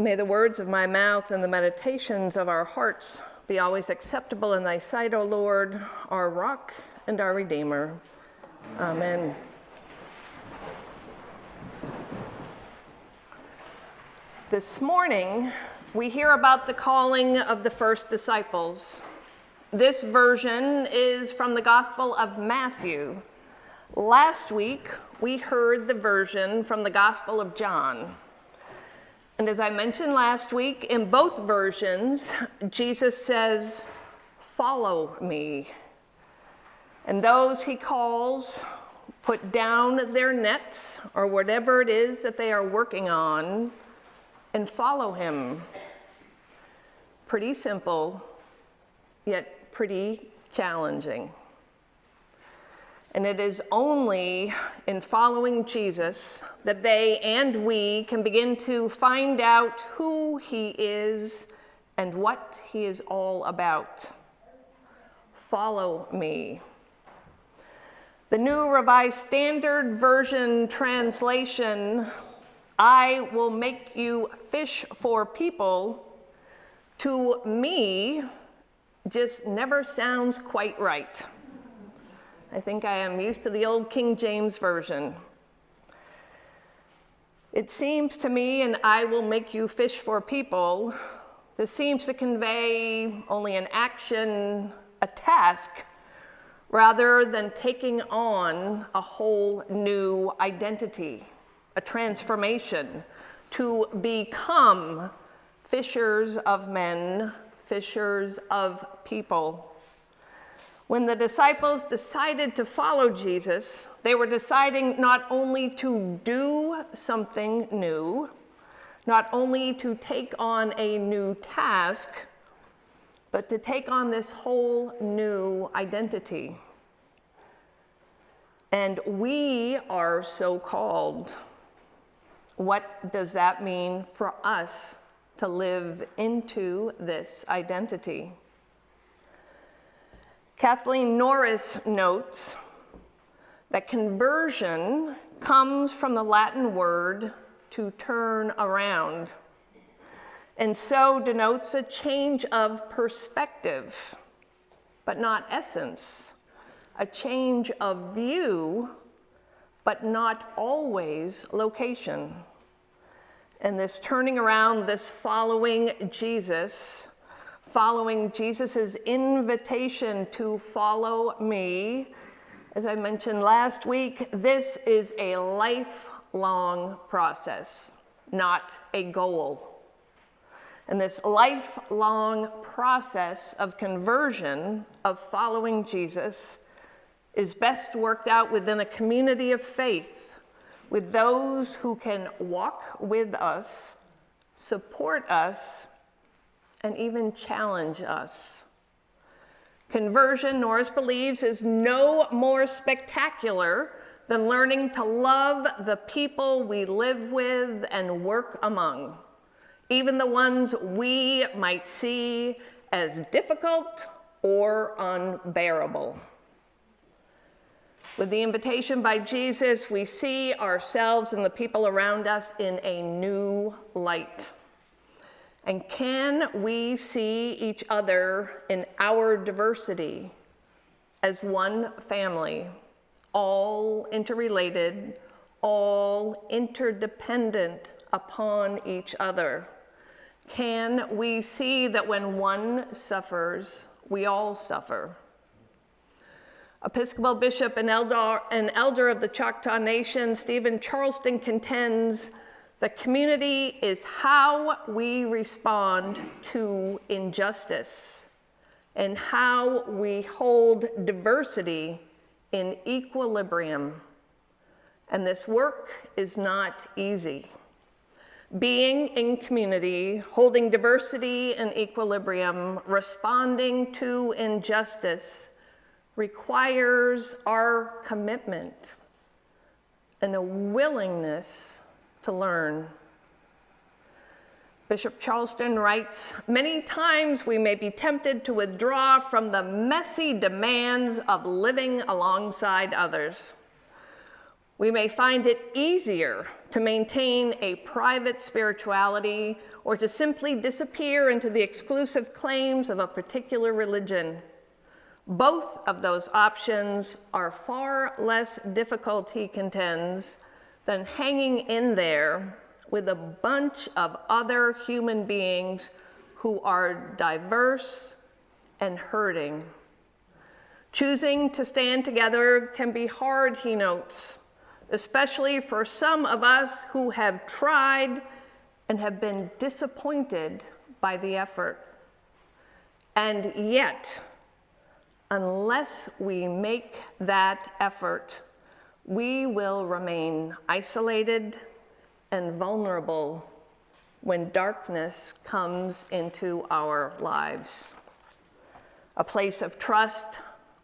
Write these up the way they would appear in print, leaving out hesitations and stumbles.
May the words of my mouth and the meditations of our hearts be always acceptable in thy sight, O Lord, our rock and our Redeemer. Amen. This morning, we hear about the calling of the first disciples. This version is from the Gospel of Matthew. Last week, we heard the version from the Gospel of John. And as I mentioned last week, in both versions, Jesus says, "Follow me." And those he calls put down their nets or whatever it is that they are working on and follow him. Pretty simple, yet pretty challenging. And it is only in following Jesus that they and we can begin to find out who he is and what he is all about. Follow me. The New Revised Standard Version translation, "I will make you fish for people," to me just never sounds quite right. I think I am used to the old King James Version. It seems to me, and "I will make you fish for people," this seems to convey only an action, a task, rather than taking on a whole new identity, a transformation, to become fishers of men, fishers of people. When the disciples decided to follow Jesus, they were deciding not only to do something new, not only to take on a new task, but to take on this whole new identity. And we are so called. What does that mean for us to live into this identity? Kathleen Norris notes that conversion comes from the Latin word to turn around, and so denotes a change of perspective, but not essence, a change of view, but not always location. And this turning around, this following Jesus' invitation to follow me, as I mentioned last week, this is a lifelong process, not a goal. And this lifelong process of conversion, of following Jesus, is best worked out within a community of faith, with those who can walk with us, support us, and even challenge us. Conversion, Norris believes, is no more spectacular than learning to love the people we live with and work among, even the ones we might see as difficult or unbearable. With the invitation by Jesus, we see ourselves and the people around us in a new light. And can we see each other in our diversity as one family, all interrelated, all interdependent upon each other? Can we see that when one suffers, we all suffer? Episcopal bishop and elder of the Choctaw Nation, Stephen Charleston, contends the community is how we respond to injustice and how we hold diversity in equilibrium. And this work is not easy. Being in community, holding diversity and equilibrium, responding to injustice requires our commitment and a willingness to learn. Bishop Charleston writes, "Many times we may be tempted to withdraw from the messy demands of living alongside others. We may find it easier to maintain a private spirituality, or to simply disappear into the exclusive claims of a particular religion. Both of those options are far less difficult, he contends, than hanging in there with a bunch of other human beings who are diverse and hurting. Choosing to stand together can be hard, he notes, especially for some of us who have tried and have been disappointed by the effort. And yet, unless we make that effort, we will remain isolated and vulnerable when darkness comes into our lives. A place of trust,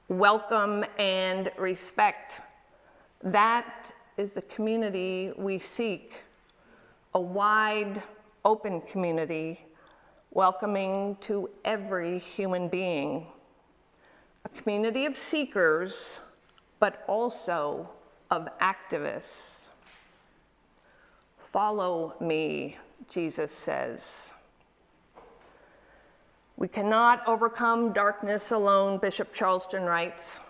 welcome, and respect. That is the community we seek, a wide, open community, welcoming to every human being. A community of seekers, but also of activists. Follow me, Jesus says. We cannot overcome darkness alone, Bishop Charleston writes.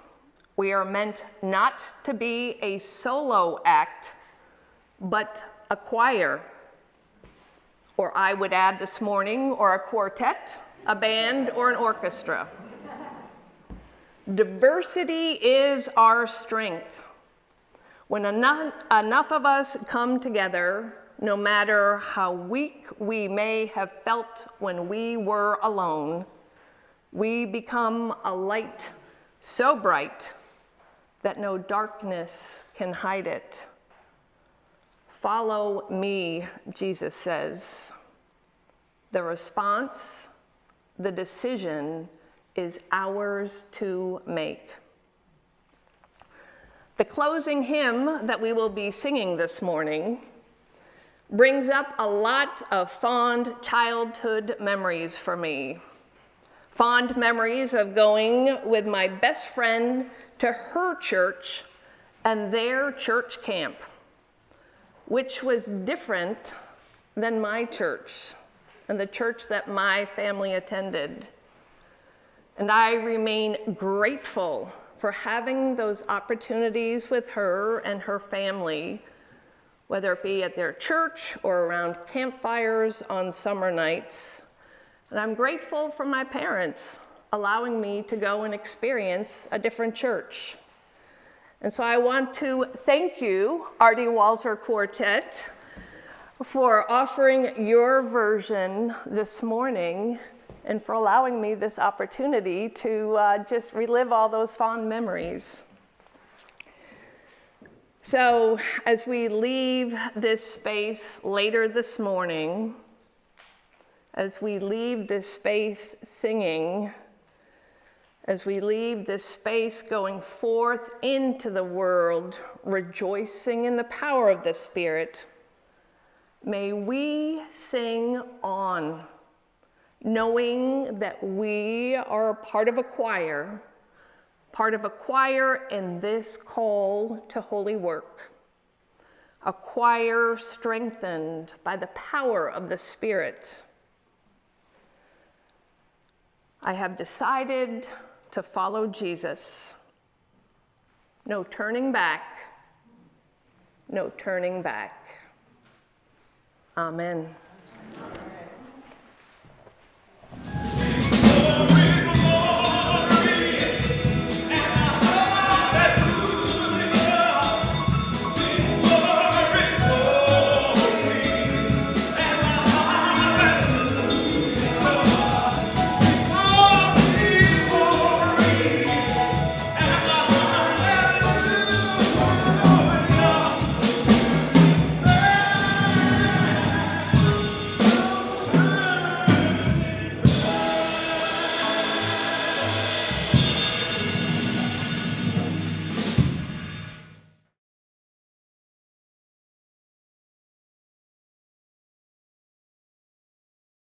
We are meant not to be a solo act, but a choir. Or I would add this morning, or a quartet, a band, or an orchestra. Diversity is our strength. When enough of us come together, no matter how weak we may have felt when we were alone, we become a light so bright that no darkness can hide it. Follow me, Jesus says. The response, the decision, is ours to make. The closing hymn that we will be singing this morning brings up a lot of fond childhood memories for me. Fond memories of going with my best friend to her church and their church camp, which was different than my church and the church that my family attended. And I remain grateful for having those opportunities with her and her family, whether it be at their church or around campfires on summer nights. And I'm grateful for my parents allowing me to go and experience a different church. And so I want to thank you, Artie Walser Quartet, for offering your version this morning and for allowing me this opportunity to just relive all those fond memories. So as we leave this space later this morning, as we leave this space singing, as we leave this space going forth into the world, rejoicing in the power of the Spirit, may we sing on, knowing that we are part of a choir in this call to holy work, a choir strengthened by the power of the Spirit. I have decided to follow Jesus. No turning back, no turning back. Amen.